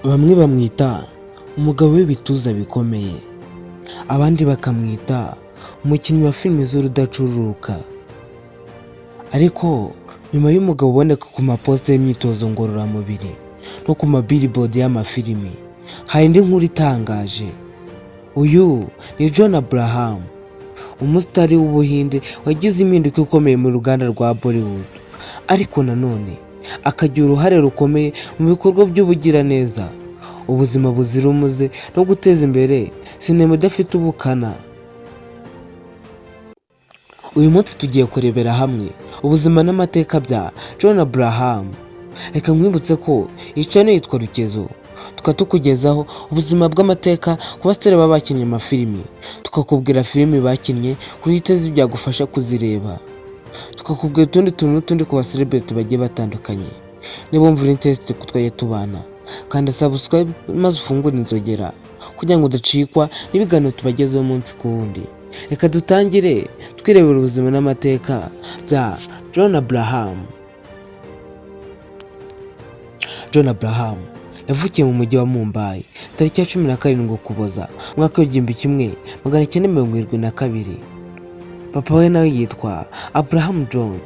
Bamwe bamwita umugabo w'ibituza bikomeye, abandi bakamwita umukinnyi wa filime z'urudacururuka. Ariko nyuma y'umugabo uboneka ku maposita y'imyitozo ngororamubiri no ku mabillboard y'amafilimi, hari indi nkuru itangaje. Uyu ni John Abraham, umusitari w'Ubuhinde wagize impinduka ikomeye mu ruganda rwa Bollywood, ariko nanone akagira uruhare rukomeye mu bikorwa by'ubugiraneza, ubuzima buzira umuze no guteza imbere sinema idafite ubukana. Uyu munsi tugiye kurebera hamwe ubuzima n'amateka bya John Abraham. Reka nkwibutse ko iyi channel yitwa Rukezo, tukatukugezaho ubuzima bw'amateka ku basitari baba bakinnye amafilimi, tukakubwira filimi bakinnye kuri itezi byagufasha kuzireba, tukakubwira utundi tuntu n'utundi ku baselebrity bagiye batandukanye. Niba wumva interest kutwaye tubana, kandi subscribe maze ufungure inzogera kugira ngo udacikwa n'ibiganiro tubagezeho umunsi ku wundi. Reka dutangire twirebera ubuzima n'amateka bya John Abraham. John Abraham yavukiye mu mujyi wa Mumbai tariki ya 17 Ukuboza mwaka w'1972. Papa we nawe yitwa Abraham John,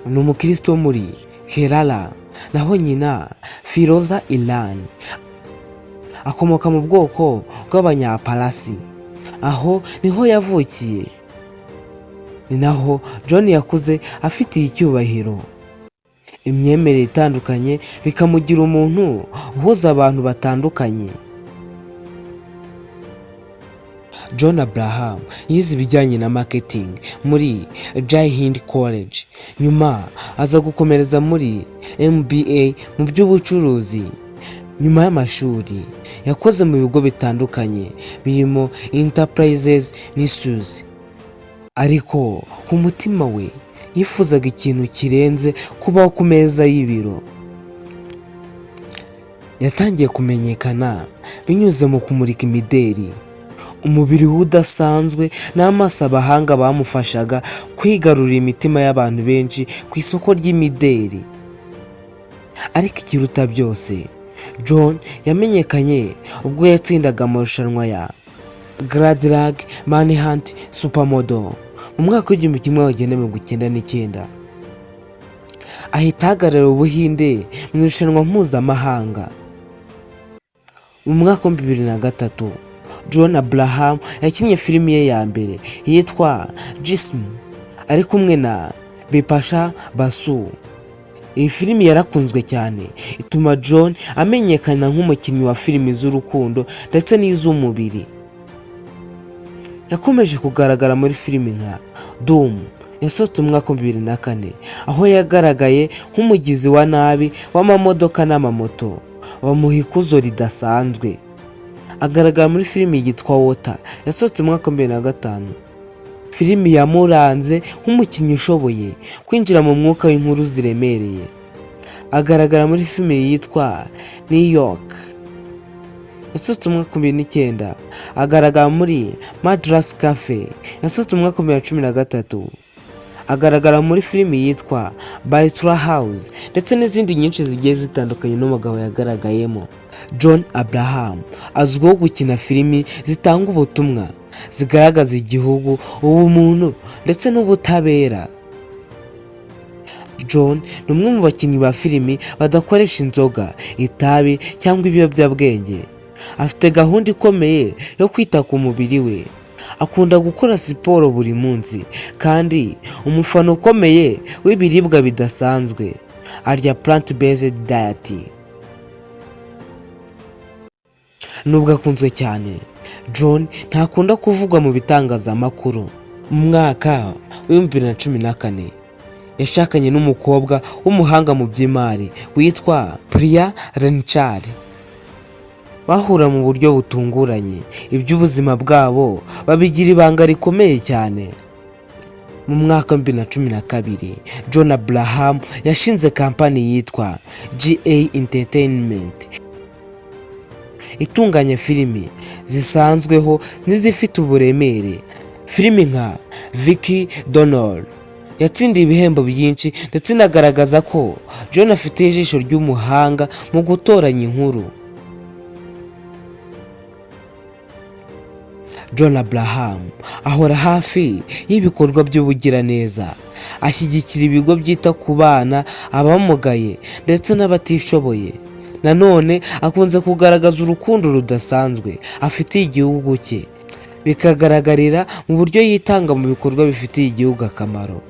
ni umukristo wo muri Kerala, naho nyina Firoza Iran akomoka mu bwoko bw'Abanyaparasi. Aho niho yavukiye, ni naho John yakuze afitiye icyubahiro, imyemerere itandukanye bikamugira umuntu uhuza abantu batandukanye. John Abraham yize ibijyanye na marketing muri Jai Hind College, nyuma aza gukomereza muri MBA mu by'ubucuruzi. Nyuma y'amashuri yakoze mu bigo bitandukanye birimo Enterprises n'Issues, ariko ku mutima we yifuzaga ikintu kirenze kubaho ku meza y'ibiro. Yatangiye kumenyekana binyuze mu kumurika imideri, umubiri we udasanzwe n'amaso abahanga bamufashaga kwigarurira imitima y'abantu benshi ku isoko ry'imideri. Ariko ikiruta byose, John yamenyekanye ubwo yatsindaga amarushanwa ya Grand Lag Manhunt Supermodel mu mwaka w'1999. Ahita ahagararira Ubuhinde mu irushanwa mpuzamahanga. Mu mwaka wa 2003 John Abraham yakinnye filimi ye ya mbere yitwa Jism ari kumwe na Bipasha Basu. Iyi filimi yarakunzwe cyane, ituma John amenyekana nk'umukinnyi wa filimi z'urukundo ndetse n'iz'umubiri. Yakomeje kugaragara muri filimi nka Doom yasohotse mu mwaka wa 2004, aho yagaragaye nk'umugizi wa nabi w'amamodoka n'amamoto bamuha ikuzo ridasanzwe. Agaragara muri filimi yitwa Water yasohotse mu mwaka wa 2005, filimi yamuranze nk'umukinnyi ushoboye kwinjira mu mwuka w'inkuru ziremereye. Agaragara muri filimi yitwa New York yasohotse mu mwaka wa 2009. Agaragara muri Madras Cafe yasohotse mu mwaka wa 2013. Agaragara muri filimi yitwa Bachelor House ndetse n'izindi nyinshi zigiye zitandukanye n'umugabo yagaragayemo. John Abraham azwiho gukina filimi zitanga ubutumwa, zigaragaza igihugu, ubumuntu ndetse n'ubutabera. John ni umwe mu bakinnyi ba filimi badakoresha inzoga, itabi cyangwa ibiyobyabwenge. Afite gahunda ikomeye yo kwita ku mubiri we, akunda gukora siporo buri munsi, kandi umufana ukomeye w'ibiribwa bidasanzwe, arya plant-based diet. Nubwo akunzwe cyane, John ntakunda kuvugwa mu bitangazamakuru. Mu mwaka wa 2014 yashakanye n'umukobwa w'umuhanga mu by'imari witwa Priya Ranchar. Bahura mu buryo butunguranye, iby'ubuzima bwabo babigira ibanga rikomeye cyane. Mu mwaka wa 2012 John Abraham yashinze kampani yitwa GA Entertainment, itunganya filimi zisanzweho n'izifite uburemere. Filimi nka Vicky Donald yatsindiye ibihembo byinshi ndetse inagaragaza ko John afite ijisho ry'umuhanga mu gutoranya inkuru. John Abraham ahora hafi y'ibikorwa by'ubugiraneza, ashyigikira ibigo byita ku bana, abamugaye ndetse n'abatishoboye. Nanone akunze kugaragaza urukundo rudasanzwe afitiye igihugu cye, bikagaragarira mu buryo yitanga mu bikorwa bifitiye igihugu akamaro.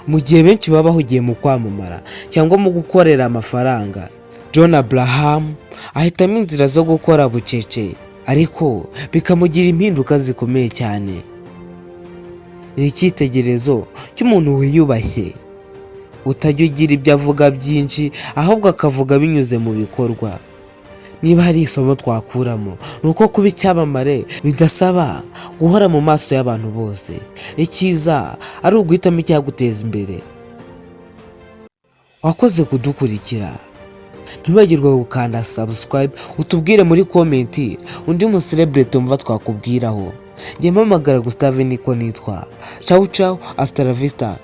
Mu gihe benshi baba bahugiye mu kwamamara cyangwa mu gukorera amafaranga, John Abraham ahitamo inzira zo gukora bucece, ariko bikamugira impinduka zikomeye cyane. Ni icyitegererezo cy'umuntu wiyubashye, utajya ugira ibyo avuga byinshi, ahubwo akavuga binyuze mu bikorwa. Niba hari isomo twakuramo, ni uko kuba icyamamare bidasaba guhora mu maso y'abantu bose. Icyiza ari uguhitamo icyaguteza imbere. Wakoze kudukurikira, ntibagirwe gukanda subscribe, utubwire muri komenti undi muselebrity wumva twakubwiraho. Njye mpamagara Gustave niko nitwa. Ciao ciao, hasta la vista.